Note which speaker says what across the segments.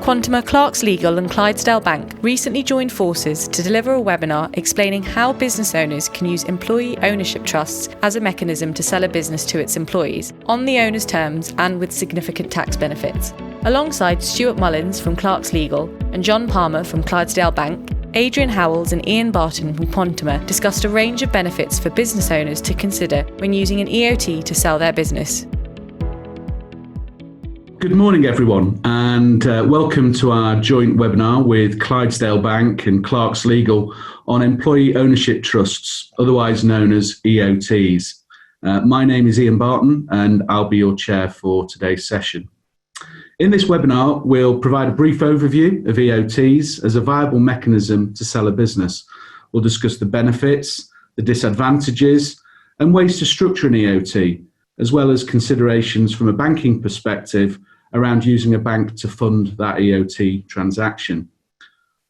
Speaker 1: Quantuma, Clarkslegal and Clydesdale Bank recently joined forces to deliver a webinar explaining how business owners can use employee ownership trusts as a mechanism to sell a business to its employees, on the owner's terms and with significant tax benefits. Alongside Stuart Mullins from Clarkslegal and John Palmer from Clydesdale Bank, Adrian Howells and Ian Barton from Quantuma discussed a range of benefits for business owners to consider when using an EOT to sell their business.
Speaker 2: Good morning, everyone, and welcome to our joint webinar with Clydesdale Bank and Clarkslegal on employee ownership trusts, otherwise known as EOTs. My name is Ian Barton, and I'll be your chair for today's session. In this webinar, we'll provide a brief overview of EOTs as a viable mechanism to sell a business. We'll discuss the benefits, the disadvantages, and ways to structure an EOT, as well as considerations from a banking perspective around using a bank to fund that EOT transaction.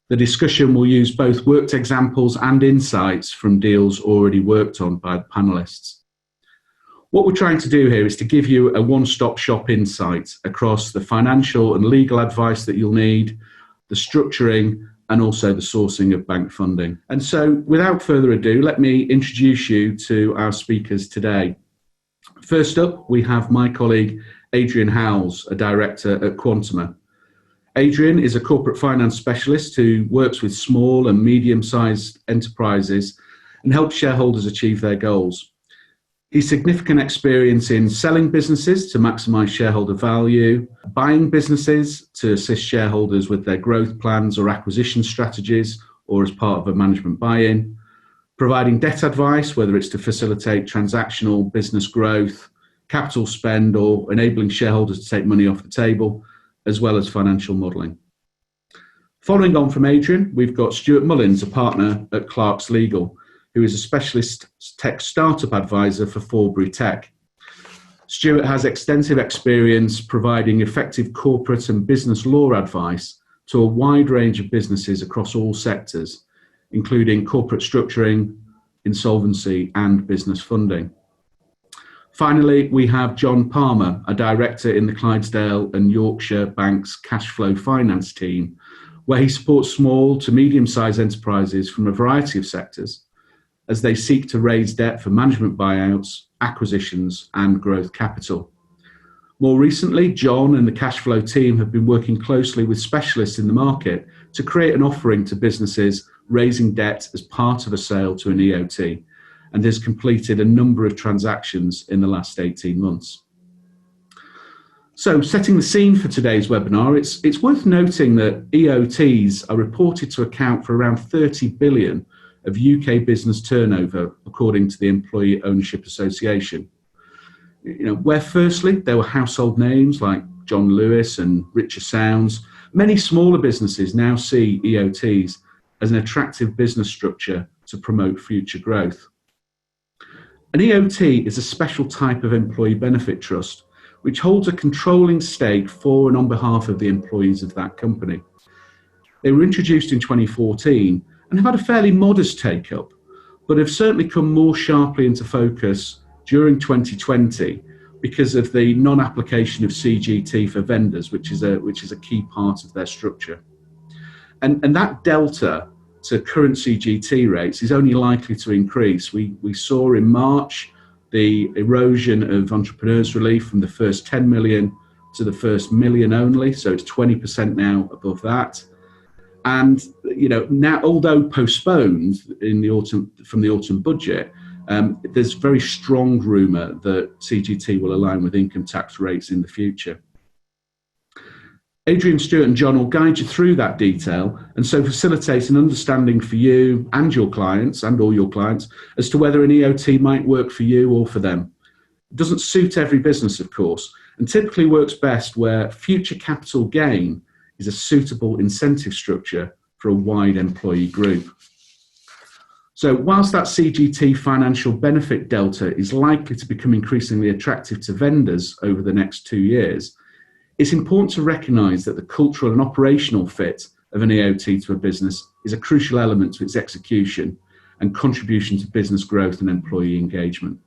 Speaker 2: The discussion will use both worked examples and insights from deals already worked on by the panelists. What we're trying to do here is to give you a one-stop shop insight across the financial and legal advice that you'll need, the structuring, and also the sourcing of bank funding. And so, without further ado, let me introduce you to our speakers today. First up, we have my colleague, Adrian Howells, a director at Quantuma. Adrian is a corporate finance specialist who works with small and medium-sized enterprises and helps shareholders achieve their goals. His significant experience in selling businesses to maximize shareholder value, buying businesses to assist shareholders with their growth plans or acquisition strategies, or as part of a management buy-in, providing debt advice, whether it's to facilitate transactional business growth, capital spend, or enabling shareholders to take money off the table, as well as financial modelling. Following on from Adrian, we've got Stuart Mullins, a partner at Clarkslegal, who is a specialist tech startup advisor for Forbury Tech. Stuart has extensive experience providing effective corporate and business law advice to a wide range of businesses across all sectors, including corporate structuring, insolvency, and business funding. Finally, we have John Palmer, a director in the Clydesdale and Yorkshire Bank's cash flow finance team, where he supports small to medium-sized enterprises from a variety of sectors as they seek to raise debt for management buyouts, acquisitions, and growth capital. More recently, John and the cash flow team have been working closely with specialists in the market to create an offering to businesses raising debt as part of a sale to an EOT, and has completed a number of transactions in the last 18 months. So, setting the scene for today's webinar, it's worth noting that EOTs are reported to account for around 30 billion of UK business turnover, according to the Employee Ownership Association. Where firstly there were household names like John Lewis and Richer Sounds, many smaller businesses now see EOTs as an attractive business structure to promote future growth. An EOT is a special type of employee benefit trust which holds a controlling stake for and on behalf of the employees of that company. They were introduced in 2014 and have had a fairly modest take-up, but have certainly come more sharply into focus during 2020 because of the non-application of CGT for vendors, which is a key part of their structure. And that delta to current CGT rates is only likely to increase. We saw in March the erosion of entrepreneurs relief from the first 10 million to the first million only, so it's 20% now above that. And now, although postponed in the autumn from the autumn budget, there's very strong rumour that CGT will align with income tax rates in the future. Adrian, Stuart and John will guide you through that detail and so facilitate an understanding for you and your clients and all your clients as to whether an EOT might work for you or for them. It doesn't suit every business, of course, and typically works best where future capital gain is a suitable incentive structure for a wide employee group. So whilst that CGT financial benefit delta is likely to become increasingly attractive to vendors over the next 2 years, it's important to recognise that the cultural and operational fit of an EOT to a business is a crucial element to its execution and contribution to business growth and employee engagement.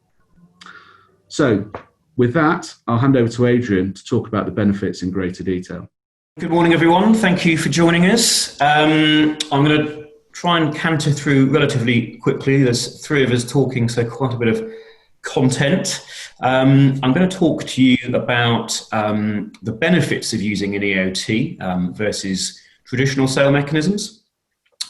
Speaker 2: So with that, I'll hand over to Adrian to talk about the benefits in greater detail.
Speaker 3: Good morning, everyone. Thank you for joining us. I'm going to try and canter through relatively quickly. There's three of us talking, so quite a bit of content. I'm going to talk to you about the benefits of using an EOT versus traditional sale mechanisms.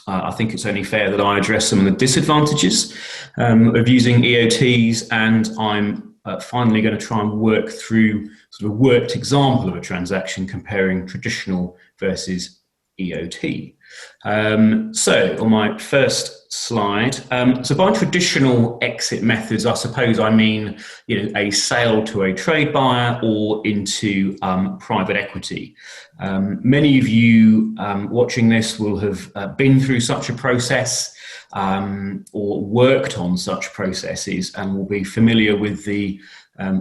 Speaker 3: I think it's only fair that I address some of the disadvantages of using EOTs, and I'm finally going to try and work through sort of a worked example of a transaction comparing traditional versus EOT. So on my first slide, so by traditional exit methods, I suppose I mean, a sale to a trade buyer or into private equity. Many of you watching this will have been through such a process or worked on such processes and will be familiar with the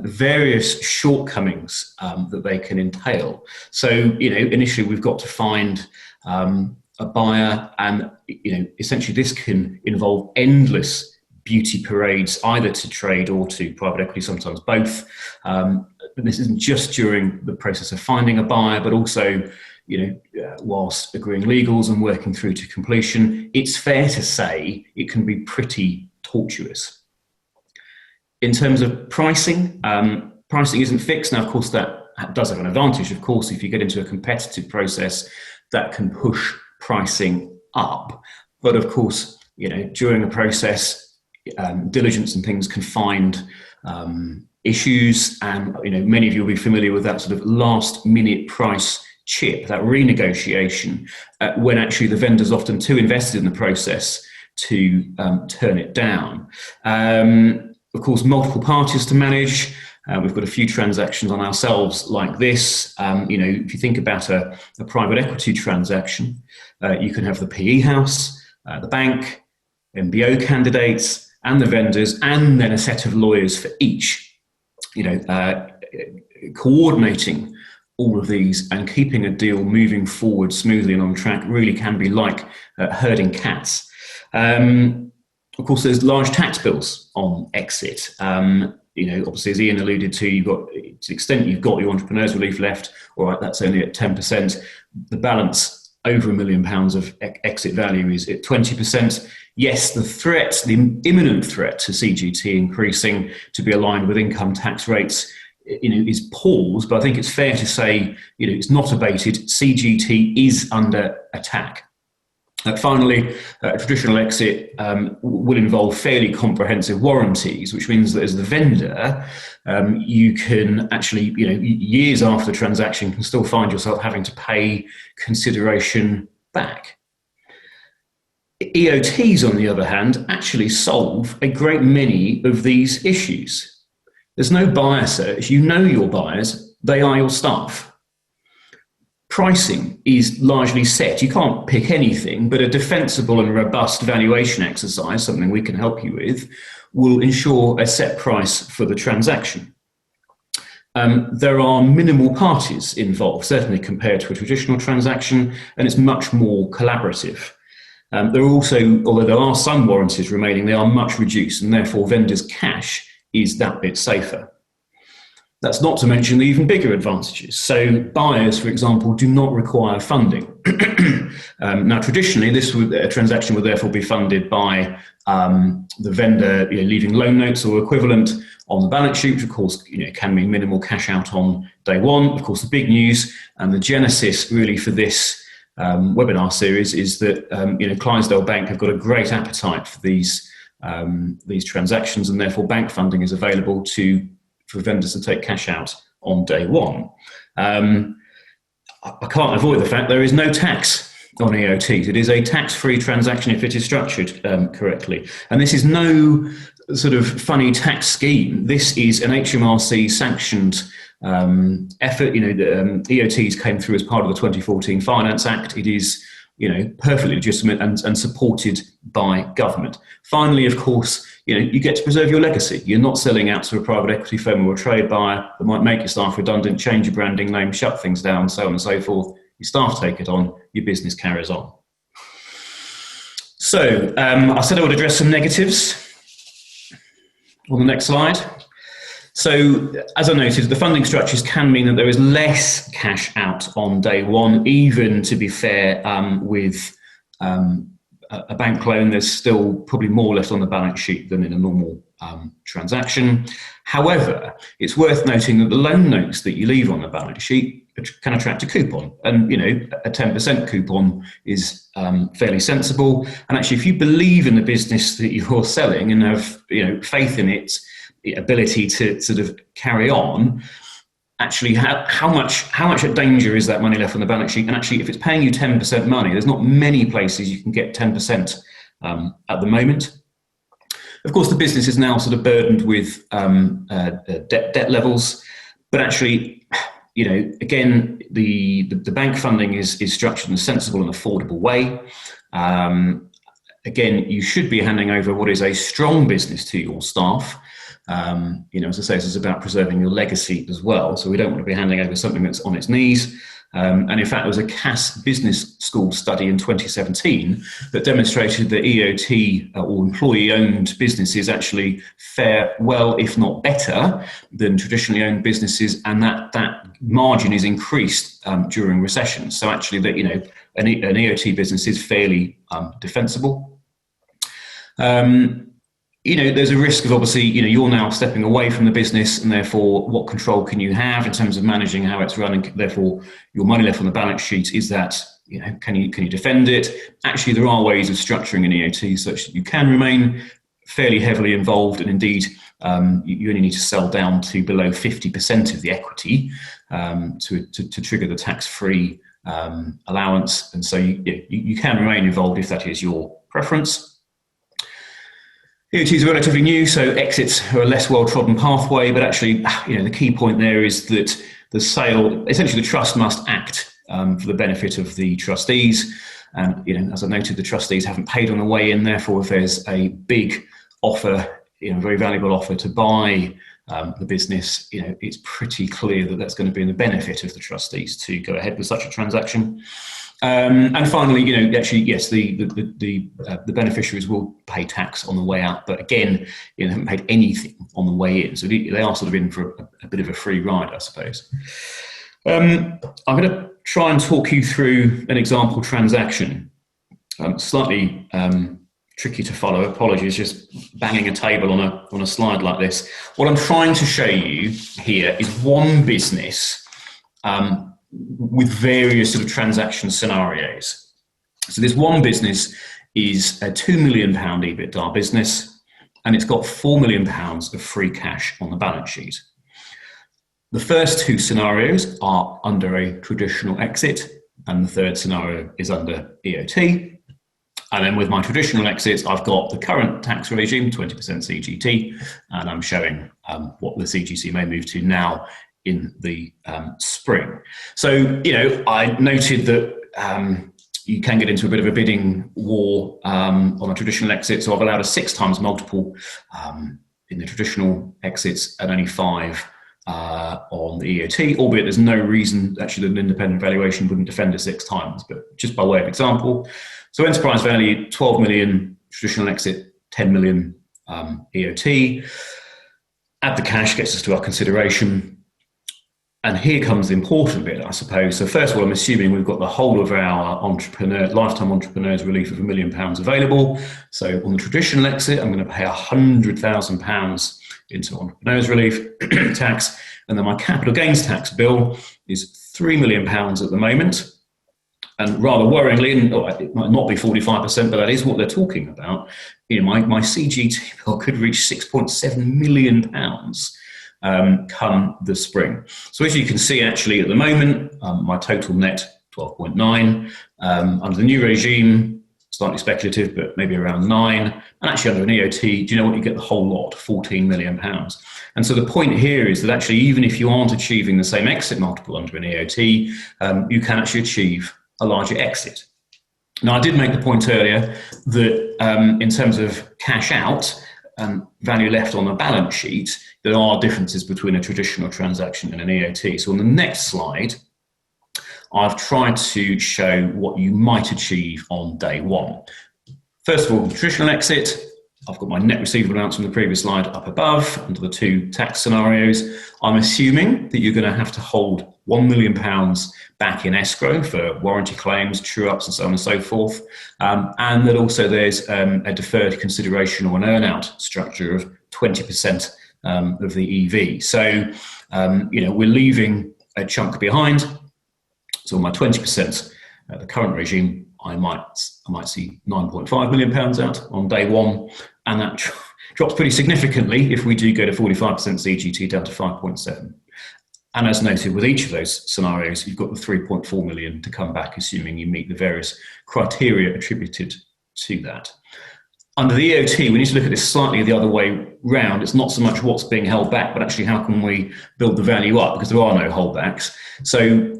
Speaker 3: various shortcomings that they can entail. So, initially we've got to find a buyer, and essentially this can involve endless beauty parades, either to trade or to private equity, sometimes both. And this isn't just during the process of finding a buyer, but also whilst agreeing legals and working through to completion. It's fair to say it can be pretty tortuous. In terms of pricing, pricing isn't fixed. Now, of course, that does have an advantage. Of course, if you get into a competitive process, that can push pricing up. But of course, during a process, diligence and things can find issues, and many of you will be familiar with that sort of last-minute price chip, that renegotiation, when actually the vendor's often too invested in the process to turn it down. Of course, multiple parties to manage. We've got a few transactions on ourselves like this. If you think about a private equity transaction, you can have the PE house, the bank, MBO candidates, and the vendors, and then a set of lawyers for each. Coordinating all of these and keeping a deal moving forward smoothly and on track really can be like herding cats. Of course, there's large tax bills on exit. Obviously, as Ian alluded to, to the extent you've got your entrepreneurs relief left, all right, that's only at 10%. The balance over £1 million of exit value is at 20%. Yes, the imminent threat to CGT increasing to be aligned with income tax rates, is paused, but I think it's fair to say, it's not abated. CGT is under attack. Finally, a traditional exit will involve fairly comprehensive warranties, which means that as the vendor, you can actually, years after the transaction, can still find yourself having to pay consideration back. EOTs, on the other hand, actually solve a great many of these issues. There's no buyer search. You know your buyers, they are your staff. Pricing is largely set. You can't pick anything, but a defensible and robust valuation exercise, something we can help you with, will ensure a set price for the transaction. There are minimal parties involved, certainly compared to a traditional transaction, and it's much more collaborative. There are also, although there are some warranties remaining, they are much reduced, and therefore vendors' cash is that bit safer. That's not to mention the even bigger advantages. So buyers, for example, do not require funding. Now, traditionally, a transaction would therefore be funded by the vendor leaving loan notes or equivalent on the balance sheet, which of course can mean minimal cash out on day one. Of course, the big news and the genesis really for this webinar series is that Clydesdale Bank have got a great appetite for these transactions, and therefore bank funding is available for vendors to take cash out on day one. I can't avoid the fact there is no tax on EOTs. It is a tax-free transaction if it is structured correctly. And this is no sort of funny tax scheme. This is an HMRC sanctioned effort. The EOTs came through as part of the 2014 Finance Act. It is perfectly legitimate and supported by government. Finally, of course, you get to preserve your legacy. You're not selling out to a private equity firm or a trade buyer that might make your staff redundant, change your branding name, shut things down, so on and so forth. Your staff take it on, your business carries on. So I said I would address some negatives on the next slide. So, as I noted, the funding structures can mean that there is less cash out on day one. Even, to be fair, with a bank loan, there's still probably more left on the balance sheet than in a normal transaction. However, it's worth noting that the loan notes that you leave on the balance sheet can attract a coupon, and a 10% coupon is fairly sensible. And actually, if you believe in the business that you're selling and have faith in its ability to sort of carry on, actually how much danger is that money left on the balance sheet? And actually, if it's paying you 10% money, there's not many places you can get 10% at the moment. Of course, the business is now sort of burdened with debt levels, but actually, again, the bank funding is structured in a sensible and affordable way. Again, you should be handing over what is a strong business to your staff. As I say, this is about preserving your legacy as well. So we don't want to be handing over something that's on its knees. And in fact, there was a Cass Business School study in 2017 that demonstrated that EOT or employee-owned businesses actually fare well, if not better, than traditionally owned businesses, and that margin is increased during recessions. So actually, that an EOT business is fairly defensible. There's a risk of obviously, you're now stepping away from the business, and therefore what control can you have in terms of managing how it's run, and therefore your money left on the balance sheet, is that, can you defend it? Actually, there are ways of structuring an EOT such that you can remain fairly heavily involved, and indeed, you only need to sell down to below 50% of the equity to trigger the tax-free allowance. And so you can remain involved if that is your preference. EOTs are relatively new, so exits are a less well-trodden pathway, but actually, the key point there is that the sale, essentially the trust must act for the benefit of the trustees. And, as I noted, the trustees haven't paid on the way in, therefore if there's a big offer, a very valuable offer to buy the business, it's pretty clear that that's going to be in the benefit of the trustees to go ahead with such a transaction. And finally, actually, yes, the beneficiaries will pay tax on the way out, but again, they haven't paid anything on the way in, so they are sort of in for a bit of a free ride, I suppose. I'm going to try and talk you through an example transaction. Slightly tricky to follow. Apologies, just banging a table on a slide like this. What I'm trying to show you here is one business with various sort of transaction scenarios. So this one business is a £2 million EBITDA business, and it's got £4 million of free cash on the balance sheet. The first two scenarios are under a traditional exit, and the third scenario is under EOT. And then with my traditional exits, I've got the current tax regime, 20% CGT, and I'm showing what the CGT may move to now in the spring. So, I noted that you can get into a bit of a bidding war on a traditional exit. So I've allowed a 6 times multiple in the traditional exits and only 5 on the EOT, albeit there's no reason actually that an independent valuation wouldn't defend a 6 times, but just by way of example. So enterprise value, 12 million, traditional exit, 10 million EOT. Add the cash, gets us to our consideration. And here comes the important bit, I suppose. So first of all, I'm assuming we've got the whole of our lifetime entrepreneurs relief of £1 million available. So on the traditional exit, I'm going to pay £100,000 into entrepreneurs relief tax. And then my capital gains tax bill is £3 million at the moment. And rather worryingly, and it might not be 45%, but that is what they're talking about. My CGT bill could reach £6.7 million come the spring. So as you can see, actually, at the moment, my total net 12.9. Under the new regime, slightly speculative, but maybe around 9. And actually under an EOT, do you know what? You get the whole lot, £14 million. And so the point here is that actually, even if you aren't achieving the same exit multiple under an EOT, you can actually achieve a larger exit. Now, I did make the point earlier that in terms of cash out and value left on the balance sheet, there are differences between a traditional transaction and an EOT. So on the next slide, I've tried to show what you might achieve on day one. First of all, the traditional exit, I've got my net receivable amounts from the previous slide up above under the two tax scenarios. I'm assuming that you're going to have to hold £1 million back in escrow for warranty claims, true-ups, and so on and so forth. And that also there's a deferred consideration or an earn-out structure of 20% of the EV. So, we're leaving a chunk behind. So my 20%, the current regime, I might see £9.5 million out on day one, and that drops pretty significantly if we do go to 45% CGT down to 5.7. And as noted with each of those scenarios, you've got the 3.4 million to come back, assuming you meet the various criteria attributed to that. Under the EOT, we need to look at this slightly the other way round. It's not so much what's being held back, but actually how can we build the value up, because there are no holdbacks. So,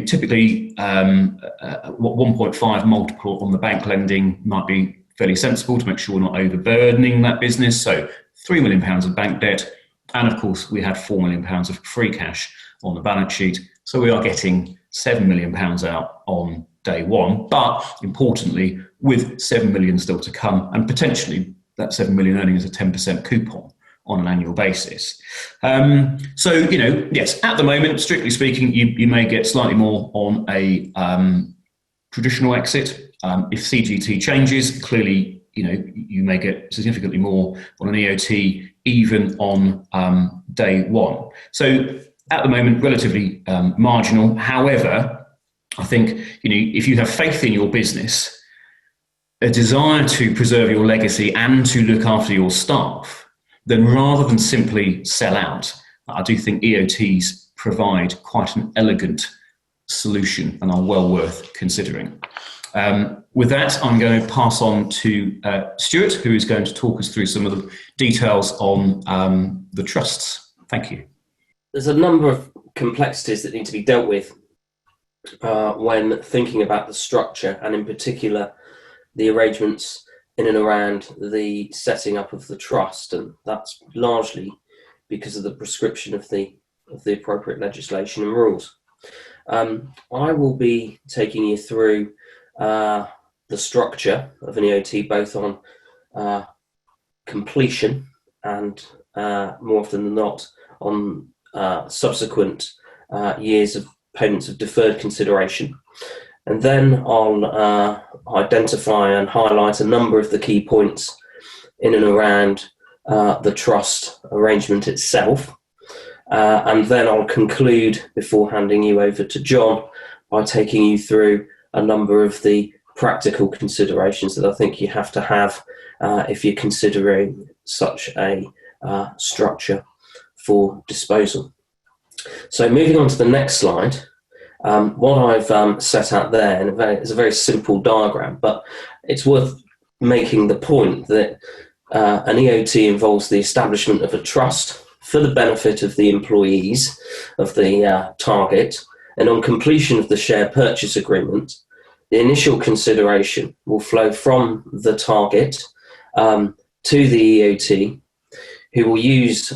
Speaker 3: typically, 1.5 multiple on the bank lending might be fairly sensible to make sure we're not overburdening that business. So, £3 million of bank debt, and of course, we had £4 million of free cash on the balance sheet. So we are getting £7 million out on day one, but importantly, with 7 million still to come, and potentially that 7 million earning is a 10% coupon on an annual basis. Yes, at the moment, strictly speaking, you may get slightly more on a traditional exit. If CGT changes, clearly, you may get significantly more on an EOT even on day one. So at the moment, relatively marginal. However, I think, if you have faith in your business, a desire to preserve your legacy and to look after your staff, then rather than simply sell out, I do think EOTs provide quite an elegant solution and are well worth considering. With that, I'm going to pass on to Stuart, who is going to talk us through some of the details on the trusts. Thank you.
Speaker 4: There's a number of complexities that need to be dealt with when thinking about the structure, and in particular the arrangements in and around the setting up of the trust, and that's largely because of the prescription of the appropriate legislation and rules. I will be taking you through the structure of an EOT, both on completion and more often than not on subsequent years of payments of deferred consideration. And then I'll identify and highlight a number of the key points in and around the trust arrangement itself. And then I'll conclude, before handing you over to John, by taking you through a number of the practical considerations that I think you have to have if you're considering such a structure for disposal. So moving on to the next slide, what I've set out there is a very simple diagram, but it's worth making the point that an EOT involves the establishment of a trust for the benefit of the employees of the target, and on completion of the share purchase agreement, the initial consideration will flow from the target to the EOT, who will use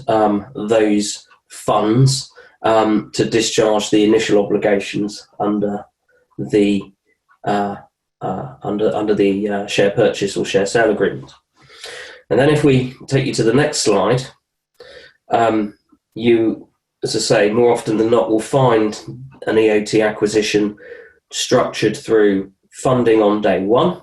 Speaker 4: those funds to discharge the initial obligations under the share purchase or share sale agreement. And then if we take you to the next slide, you, as I say, more often than not will find an EOT acquisition structured through funding on day one,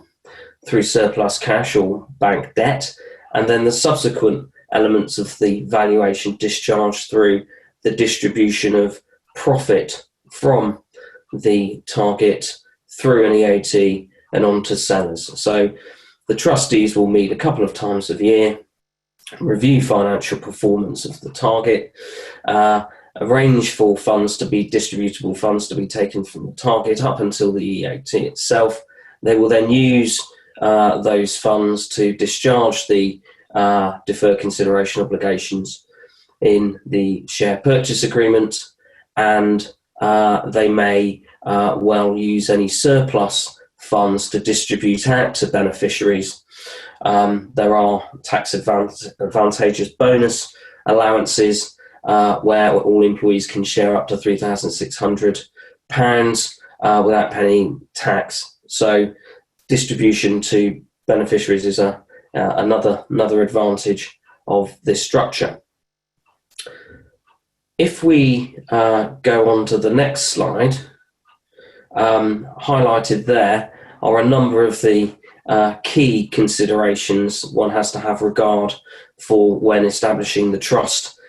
Speaker 4: through surplus cash or bank debt, and then the subsequent elements of the valuation discharged through the distribution of profit from the target through an EOT and on to sellers. So the trustees will meet a couple of times a year, review financial performance of the target, arrange for funds to be distributable funds to be taken from the target up until the EOT itself. They will then use those funds to discharge the deferred consideration obligations in the share purchase agreement, and they may well use any surplus funds to distribute out to beneficiaries. There are tax advantageous bonus allowances where all employees can share up to £3,600 without paying tax. So distribution to beneficiaries is an another advantage of this structure. If we go on to the next slide, highlighted there are a number of the key considerations one has to have regard for when establishing the trust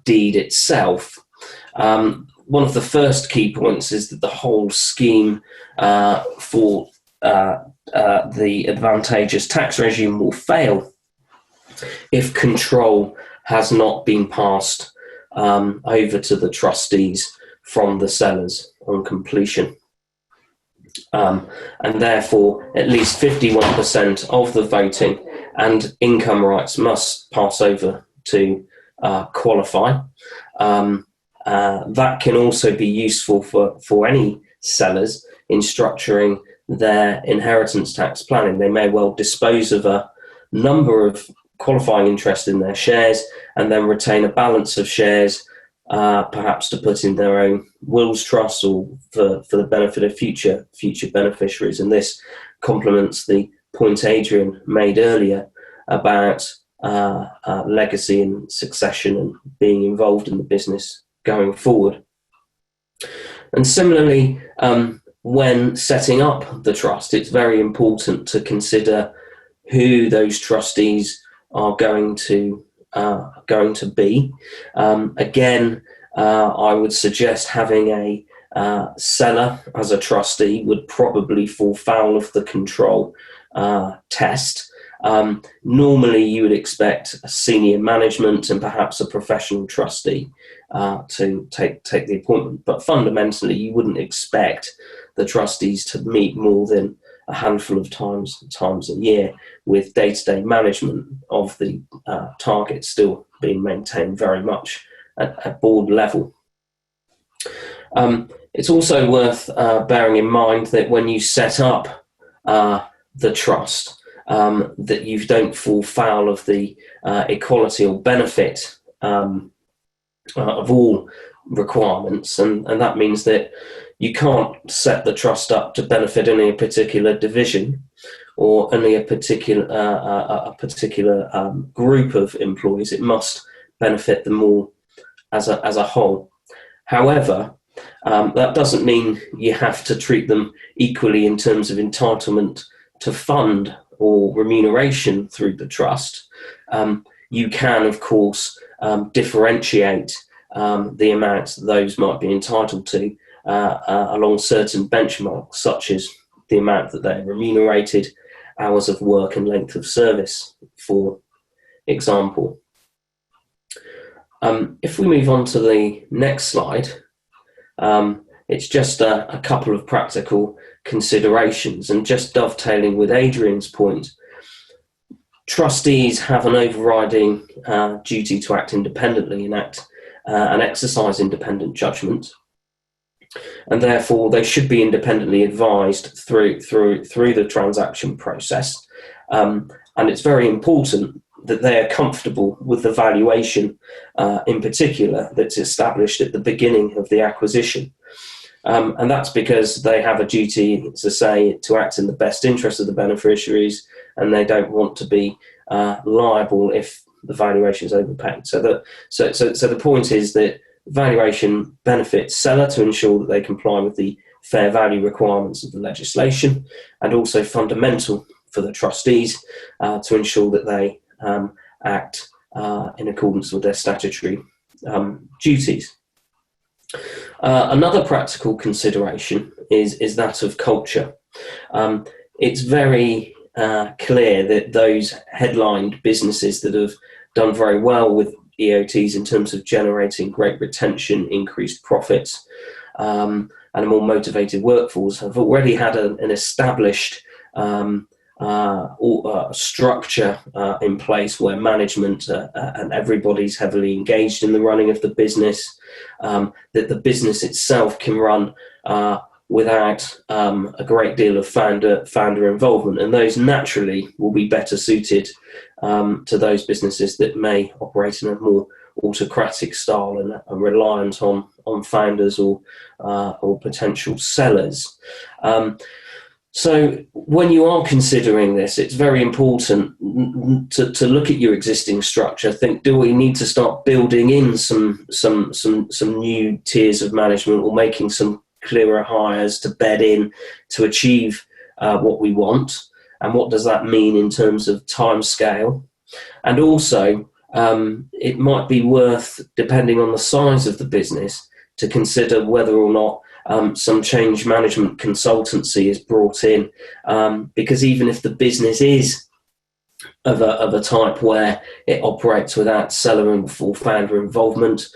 Speaker 4: deed itself. One of the first key points is that the whole scheme for the advantageous tax regime will fail if control has not been passed over to the trustees from the sellers on completion. And therefore, at least 51% of the voting and income rights must pass over to qualify. That can also be useful for any sellers in structuring their inheritance tax planning. They may well dispose of a number of qualifying interest in their shares and then retain a balance of shares, perhaps to put in their own wills trust or for the benefit of future beneficiaries. And this complements the point Adrian made earlier about legacy and succession and being involved in the business going forward. And similarly, when setting up the trust, it's very important to consider who those trustees are going to be. Again, I would suggest having a seller as a trustee would probably fall foul of the control test. Normally, you would expect a senior management and perhaps a professional trustee to take the appointment, but fundamentally, you wouldn't expect the trustees to meet more than a handful of times a year, with day-to-day management of the target still being maintained very much at board level. It's also worth bearing in mind that when you set up the trust, that you don't fall foul of the equality or benefit of all requirements, and that means that you can't set the trust up to benefit only a particular division or only a particular group of employees. It must benefit them all as a whole. However, that doesn't mean you have to treat them equally in terms of entitlement to fund or remuneration through the trust. You can, of course, differentiate the amounts that those might be entitled to along certain benchmarks, such as the amount that they're remunerated, hours of work and length of service, for example. If we move on to the next slide, it's just a couple of practical considerations, and just dovetailing with Adrian's point, trustees have an overriding duty to act independently and exercise independent judgment, and therefore they should be independently advised through the transaction process. And it's very important that they are comfortable with the valuation, in particular, that's established at the beginning of the acquisition. And that's because they have a duty to act in the best interest of the beneficiaries, and they don't want to be liable if the valuation is overpaid. So the point is that valuation benefits seller to ensure that they comply with the fair value requirements of the legislation, and also fundamental for the trustees to ensure that they act in accordance with their statutory duties. Another practical consideration is that of culture. It's very clear that those headlined businesses that have done very well with EOTs in terms of generating great retention, increased profits, and a more motivated workforce have already had an established structure in place where management and everybody's heavily engaged in the running of the business, that the business itself can run without a great deal of founder involvement, and those naturally will be better suited to those businesses that may operate in a more autocratic style and are reliant on founders or potential sellers. So when you are considering this, it's very important to look at your existing structure. Think, do we need to start building in some new tiers of management, or making some clearer hires to bed in to achieve what we want? And what does that mean in terms of time scale? And also, it might be worth, depending on the size of the business, to consider whether or not some change management consultancy is brought in, because even if the business is of a type where it operates without seller and full founder involvement,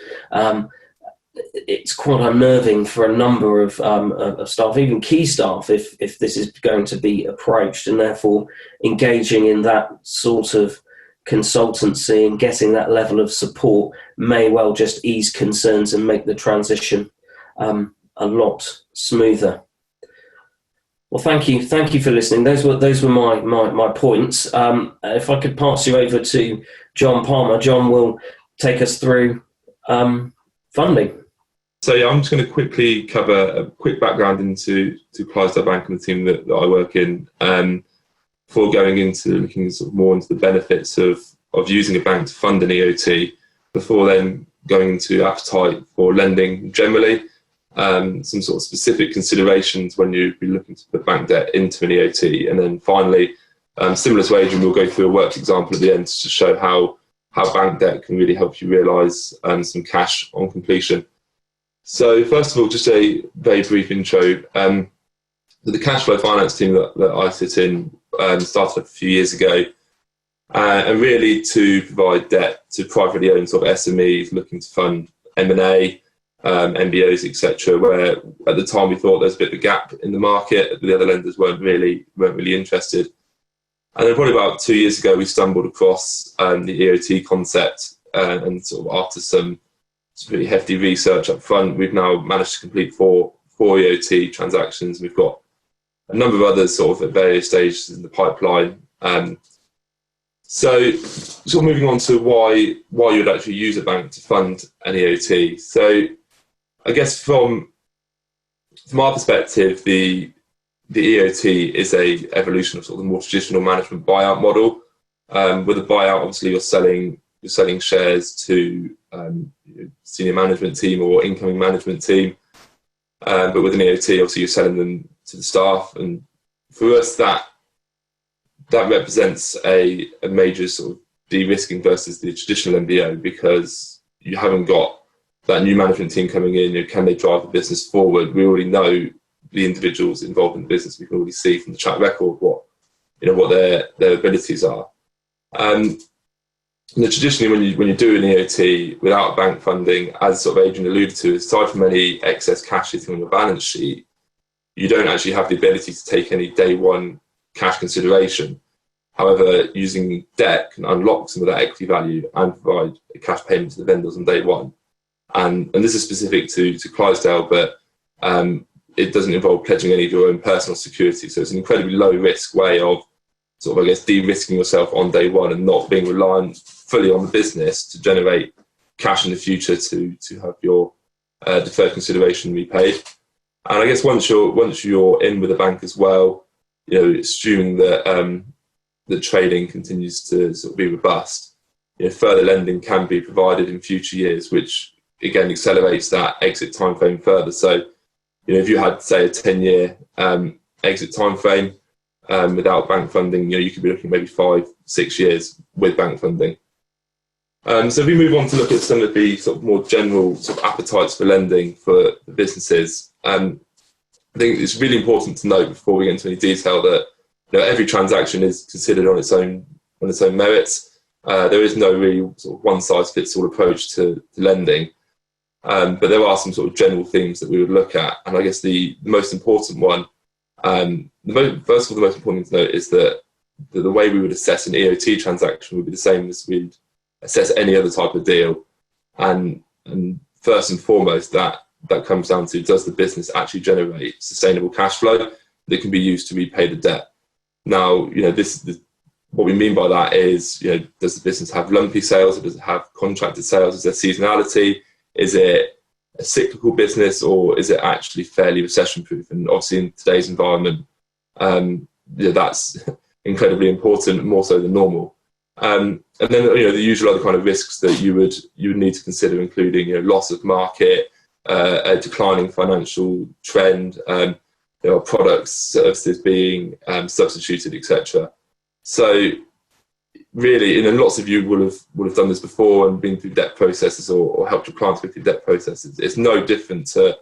Speaker 4: it's quite unnerving for a number of staff, even key staff, if this is going to be approached, and therefore engaging in that sort of consultancy and getting that level of support may well just ease concerns and make the transition a lot smoother. Well, thank you for listening. Those were my points. If I could pass you over to John Palmer. John will take us through funding.
Speaker 5: So yeah, I'm just going to quickly cover a quick background into Clydesdale Bank and the team that I work in, before going into looking sort of more into the benefits of using a bank to fund an EOT, before then going into appetite for lending generally, some sort of specific considerations when you'd be looking to put bank debt into an EOT, and then finally, similar to Adrian, we'll go through a worked example at the end to show how bank debt can really help you realise some cash on completion. So first of all, just a very brief intro. The cash flow finance team that I sit in started up a few years ago, and really to provide debt to privately owned sort of SMEs looking to fund M&A, MBOs, etc. Where at the time we thought there's a bit of a gap in the market. The other lenders weren't really interested. And then probably about 2 years ago, we stumbled across the EOT concept, and sort of after some pretty hefty research up front, we've now managed to complete four EOT transactions. We've got a number of others sort of at various stages in the pipeline. So sort of moving on to why you would actually use a bank to fund an EOT. So I guess from our perspective, the EOT is a evolution of sort of the more traditional management buyout model. With a buyout, obviously you're selling shares to senior management team or incoming management team, but with an EOT, obviously you're selling them to the staff. And for us, that represents a major sort of de-risking versus the traditional MBO, because you haven't got that new management team coming in. Can they drive the business forward? We already know the individuals involved in the business. We can already see from the track record what their abilities are. And traditionally, when you do an EOT without bank funding, as sort of Adrian alluded to, aside from any excess cash sitting on your balance sheet, you don't actually have the ability to take any day one cash consideration. However, using debt can unlock some of that equity value and provide a cash payment to the vendors on day one. And this is specific to Clydesdale, but it doesn't involve pledging any of your own personal security. So it's an incredibly low risk way of sort of, I guess, de-risking yourself on day one and not being reliant fully on the business to generate cash in the future to have your deferred consideration repaid. And I guess once you're in with a bank as well, assuming that the trading continues to sort of be robust, further lending can be provided in future years, which again accelerates that exit time frame further. So, if you had, say, a 10-year exit time frame without bank funding, you could be looking maybe 5-6 years with bank funding. So if we move on to look at some of the sort of more general sort of appetites for lending for the businesses, I think it's really important to note before we get into any detail that every transaction is considered on its own merits. There is no really sort of one-size-fits-all approach to lending, but there are some sort of general themes that we would look at. And I guess the most important one, first of all, the most important thing to note is that the way we would assess an EOT transaction would be the same as we'd assess any other type of deal. And first and foremost, that comes down to, does the business actually generate sustainable cash flow that can be used to repay the debt? Now, what we mean by that is, does the business have lumpy sales, or does it have contracted sales? Is there seasonality? Is it a cyclical business, or is it actually fairly recession-proof? And obviously in today's environment, that's incredibly important, more so than normal. And then the usual other kind of risks that you would need to consider, including loss of market, a declining financial trend, products, services being substituted, etc. So really, and lots of you will have done this before and been through debt processes or helped your clients go through debt processes. It's no different to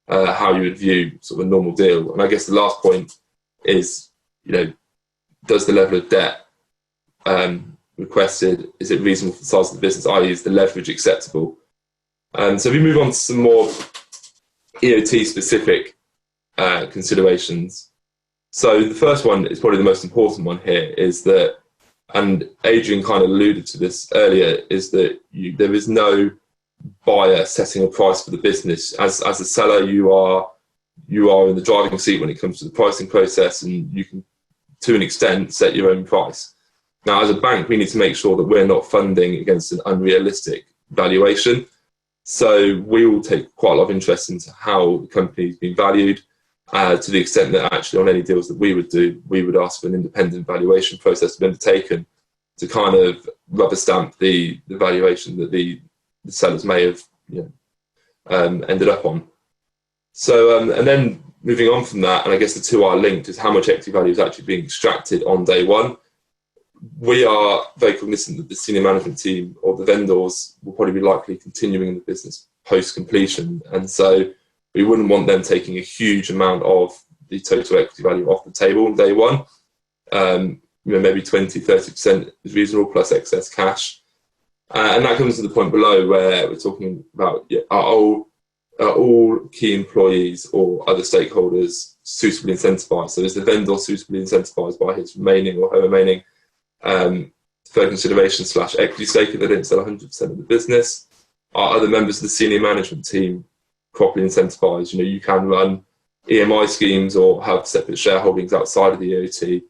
Speaker 5: how you would view sort of a normal deal. And I guess the last point is, does the level of debt requested, is it reasonable for the size of the business, i.e. is the leverage acceptable? So if we move on to some more EOT specific considerations. So the first one is probably the most important one here, is that, and Adrian kind of alluded to this earlier, is that there is no buyer setting a price for the business. As a seller, you are in the driving seat when it comes to the pricing process, and you can, to an extent, set your own price. Now, as a bank, we need to make sure that we're not funding against an unrealistic valuation. So we will take quite a lot of interest into how the company is being valued, to the extent that actually on any deals that we would do, we would ask for an independent valuation process to be undertaken to kind of rubber stamp the valuation that the sellers may have ended up on. So, and then moving on from that, and I guess the two are linked, is how much equity value is actually being extracted on day one. We are very cognizant that the senior management team or the vendors will probably be likely continuing in the business post-completion. And so we wouldn't want them taking a huge amount of the total equity value off the table on day one. Maybe 20-30% is reasonable, plus excess cash. And that comes to the point below where we're talking about, are all key employees or other stakeholders suitably incentivised? So is the vendor suitably incentivised by his remaining or her remaining deferred consideration / equity stake if they don't sell 100% of the business? Are other members of the senior management team properly incentivised? You can run EMI schemes or have separate shareholdings outside of the EOT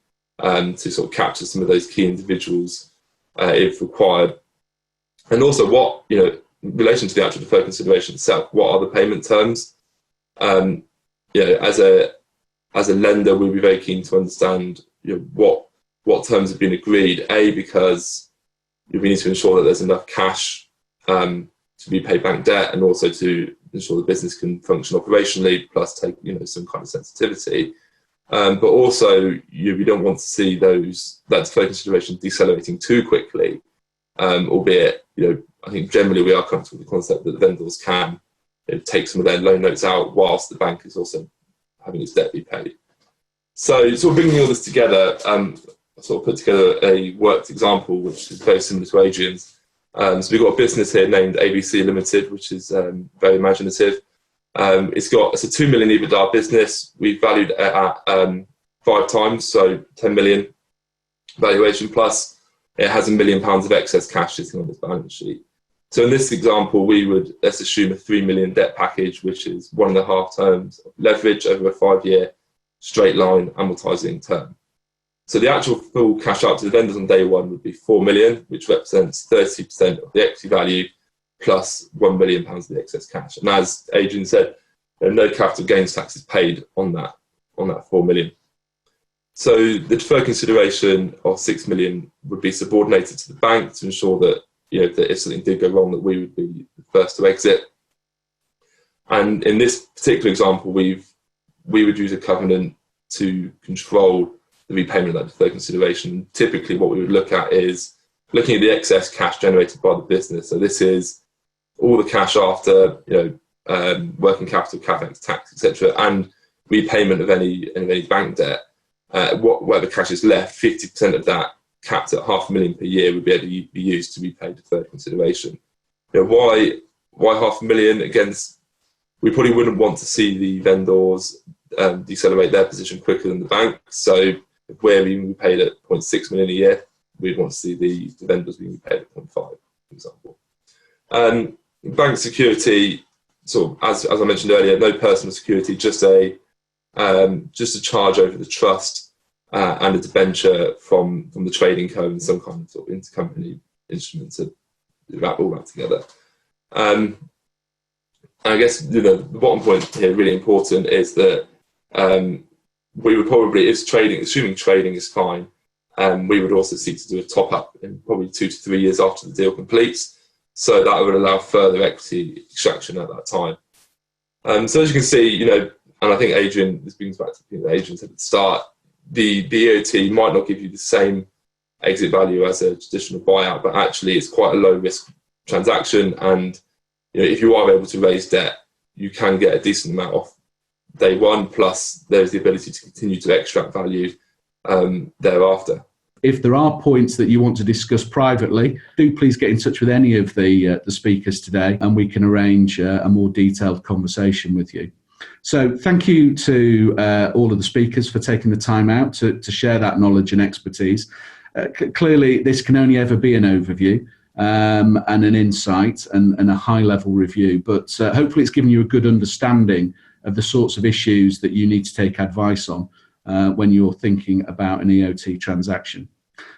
Speaker 5: to sort of capture some of those key individuals if required. And also, what, in relation to the actual deferred consideration itself, what are the payment terms? As a lender, we'll be very keen to understand what terms have been agreed. Because we need to ensure that there's enough cash to repay bank debt, and also to ensure the business can function operationally, plus take some kind of sensitivity. But also, we don't want to see that deferred consideration decelerating too quickly. Albeit, I think generally we are comfortable with the concept that the vendors can take some of their loan notes out whilst the bank is also having its debt repaid. So, sort of bringing all this together, I sort of put together a worked example which is very similar to Adrian's. So we've got a business here named ABC Limited, which is very imaginative. It's a 2 million EBITDA business. We valued it at 5 times, so 10 million valuation, plus it has £1 million of excess cash sitting on its balance sheet. So in this example, let's assume a 3 million debt package, which is 1.5 terms of leverage over a 5-year straight line amortizing term. So the actual full cash out to the vendors on day one would be 4 million, which represents 30% of the equity value, plus £1 million of the excess cash. And as Adrian said, no capital gains tax is paid on that 4 million. So the deferred consideration of 6 million would be subordinated to the bank to ensure that, that if something did go wrong, that we would be the first to exit. And in this particular example, we would use a covenant to control the repayment of that deferred consideration. Typically, what we would look at is looking at the excess cash generated by the business. So this is all the cash after, working capital, CapEx, tax, etc., and repayment of any bank debt. Whatever cash is left, 50% of that, capped at £500,000 per year, would be able to be used to repay deferred consideration. Why £500,000? Again, we probably wouldn't want to see the vendors decelerate their position quicker than the bank. So if we're being repaid at 0.6 million a year, we'd want to see the vendors being repaid at 0.5, for example. Bank security, sort of, as I mentioned earlier, no personal security, just a charge over the trust and a debenture from the trading co and some kind of sort of intercompany instrument to wrap all that together. I guess the bottom point here, really important, is that we would probably, if trading, assuming trading is fine, we would also seek to do a top up in probably 2 to 3 years after the deal completes. So that would allow further equity extraction at that time. So as you can see, and I think Adrian, this brings back to Adrian said at the start, the EOT might not give you the same exit value as a traditional buyout, but actually it's quite a low risk transaction. And if you are able to raise debt, you can get a decent amount off day one, plus there's the ability to continue to extract value thereafter.
Speaker 2: If there are points that you want to discuss privately, do please get in touch with any of the speakers today, and we can arrange a more detailed conversation with you. So thank you to all of the speakers for taking the time out to share that knowledge and expertise. Clearly, this can only ever be an overview and an insight and a high-level review, but hopefully it's given you a good understanding of the sorts of issues that you need to take advice on when you're thinking about an EOT transaction.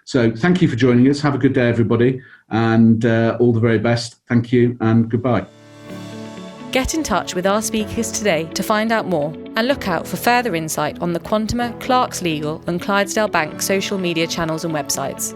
Speaker 2: So thank you for joining us. Have a good day, everybody, and all the very best. Thank you and goodbye.
Speaker 1: Get in touch with our speakers today to find out more, and look out for further insight on the Quantuma, Clarkslegal and Clydesdale Bank social media channels and websites.